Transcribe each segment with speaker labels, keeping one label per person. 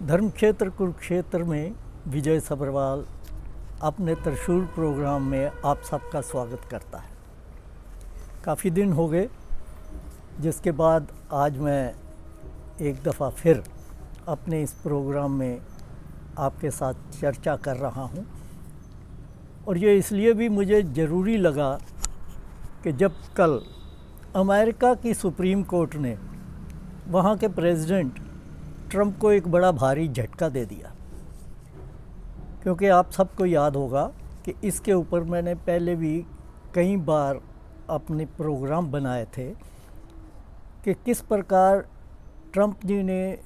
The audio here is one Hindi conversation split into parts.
Speaker 1: धर्म क्षेत्र कुरुक्षेत्र में विजय सब्रवाल अपने त्रिशूल प्रोग्राम में आप सबका स्वागत करता है। काफ़ी दिन हो गए जिसके बाद आज मैं एक दफ़ा फिर अपने इस प्रोग्राम में आपके साथ चर्चा कर रहा हूँ और ये इसलिए भी मुझे ज़रूरी लगा कि जब कल अमेरिका की सुप्रीम कोर्ट ने वहाँ के प्रेसिडेंट ट्रंप को एक बड़ा भारी झटका दे दिया, क्योंकि आप सबको याद होगा कि इसके ऊपर मैंने पहले भी कई बार अपने प्रोग्राम बनाए थे कि किस प्रकार ट्रंप जी ने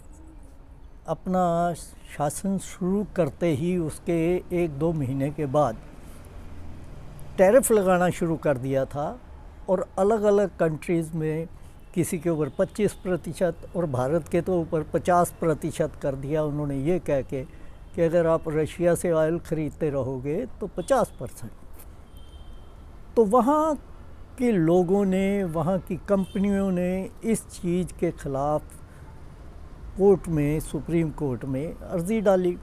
Speaker 1: अपना शासन शुरू करते ही उसके 1-2 महीने के बाद टैरिफ लगाना शुरू कर दिया था और अलग अलग कंट्रीज़ में किसी के ऊपर 25% और भारत के तो ऊपर 50% कर दिया उन्होंने, ये कह के कि अगर आप रशिया से ऑयल ख़रीदते रहोगे तो 50%। तो वहाँ के लोगों ने, वहाँ की कंपनियों ने इस चीज़ के ख़िलाफ़ कोर्ट में, सुप्रीम कोर्ट में अर्ज़ी डाली,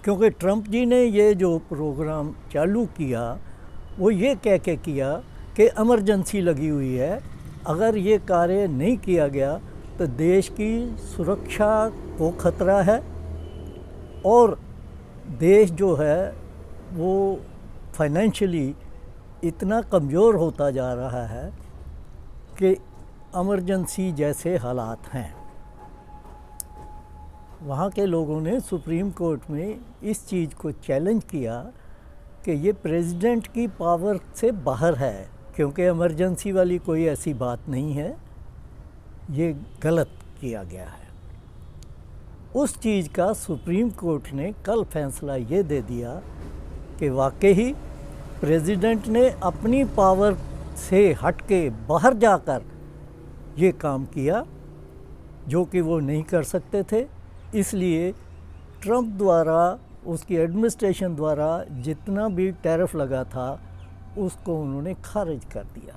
Speaker 1: क्योंकि ट्रंप जी ने ये जो प्रोग्राम चालू किया वो ये कह के किया कि इमरजेंसी लगी हुई है, अगर ये कार्य नहीं किया गया तो देश की सुरक्षा को खतरा है और देश जो है वो फाइनेंशियली इतना कमज़ोर होता जा रहा है कि इमरजेंसी जैसे हालात हैं। वहाँ के लोगों ने सुप्रीम कोर्ट में इस चीज़ को चैलेंज किया कि ये प्रेसिडेंट की पावर से बाहर है, क्योंकि इमरजेंसी वाली कोई ऐसी बात नहीं है, ये गलत किया गया है। उस चीज़ का सुप्रीम कोर्ट ने कल फैसला ये दे दिया कि वाकई ही प्रेसिडेंट ने अपनी पावर से हट के बाहर जाकर ये काम किया जो कि वो नहीं कर सकते थे। इसलिए ट्रंप द्वारा, उसकी एडमिनिस्ट्रेशन द्वारा जितना भी टैरिफ लगा था उसको उन्होंने खारिज कर दिया।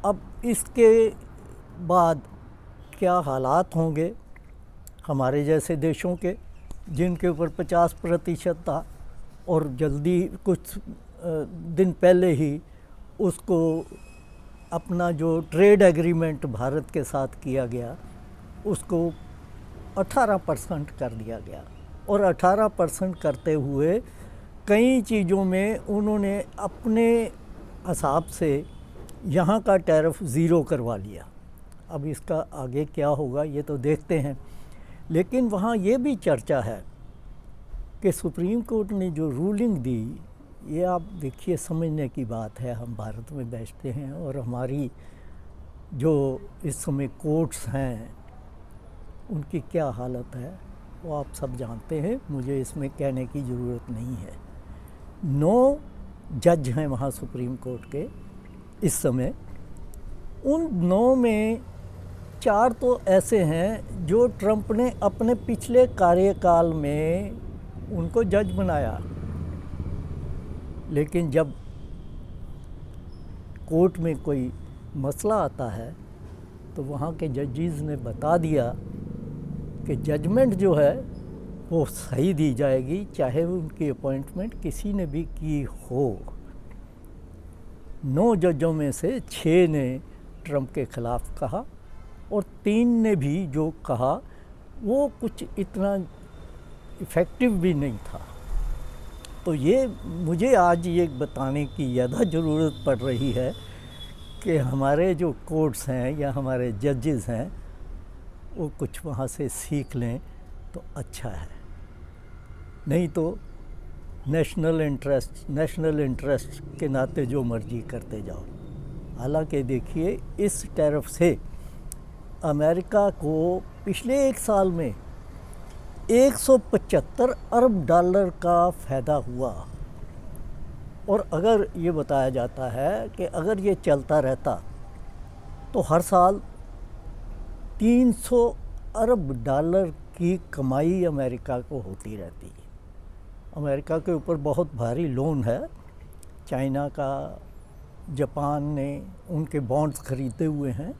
Speaker 1: अब इसके बाद क्या हालात होंगे हमारे जैसे देशों के, जिनके ऊपर 50% था और जल्दी कुछ दिन पहले ही उसको अपना जो ट्रेड एग्रीमेंट भारत के साथ किया गया उसको 18% कर दिया गया और 18% करते हुए कई चीज़ों में उन्होंने अपने हिसाब से यहाँ का टैरिफ ज़ीरो करवा लिया। अब इसका आगे क्या होगा ये तो देखते हैं, लेकिन वहाँ ये भी चर्चा है कि सुप्रीम कोर्ट ने जो रूलिंग दी, ये आप देखिए समझने की बात है। हम भारत में बैठते हैं और हमारी जो इस समय कोर्ट्स हैं उनकी क्या हालत है वो आप सब जानते हैं, मुझे इसमें कहने की ज़रूरत नहीं है। 9 जज हैं वहाँ सुप्रीम कोर्ट के इस समय। उन 9 में 4 तो ऐसे हैं जो ट्रंप ने अपने पिछले कार्यकाल में उनको जज बनाया, लेकिन जब कोर्ट में कोई मसला आता है तो वहाँ के जजेस ने बता दिया कि जजमेंट जो है वो सही दी जाएगी, चाहे उनकी अपॉइंटमेंट किसी ने भी की हो। 9 जजों में से 6 ने ट्रंप के ख़िलाफ़ कहा और 3 ने भी जो कहा वो कुछ इतना इफ़ेक्टिव भी नहीं था। तो ये मुझे आज ये बताने की ज़्यादा ज़रूरत पड़ रही है कि हमारे जो कोर्ट्स हैं या हमारे जजेस हैं वो कुछ वहाँ से सीख लें तो अच्छा है, नहीं तो नेशनल इंटरेस्ट के नाते जो मर्जी करते जाओ। हालांकि देखिए इस टैरिफ से अमेरिका को पिछले 1 साल में $175 अरब का फ़ायदा हुआ और अगर ये बताया जाता है कि अगर ये चलता रहता तो हर साल $300 अरब की कमाई अमेरिका को होती रहती है। अमेरिका के ऊपर बहुत भारी लोन है, चाइना का, जापान ने उनके बॉन्ड्स खरीदे हुए हैं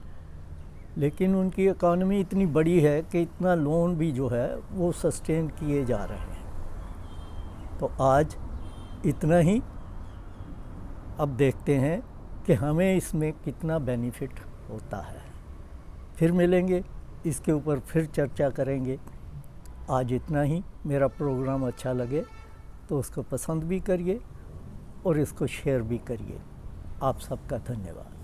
Speaker 1: लेकिन उनकी इकॉनमी इतनी बड़ी है कि इतना लोन भी जो है वो सस्टेन किए जा रहे हैं। तो आज इतना ही। अब देखते हैं कि हमें इसमें कितना बेनिफिट होता है। फिर मिलेंगे, इसके ऊपर फिर चर्चा करेंगे। आज इतना ही। मेरा प्रोग्राम अच्छा लगे तो उसको पसंद भी करिए और इसको शेयर भी करिए। आप सबका धन्यवाद।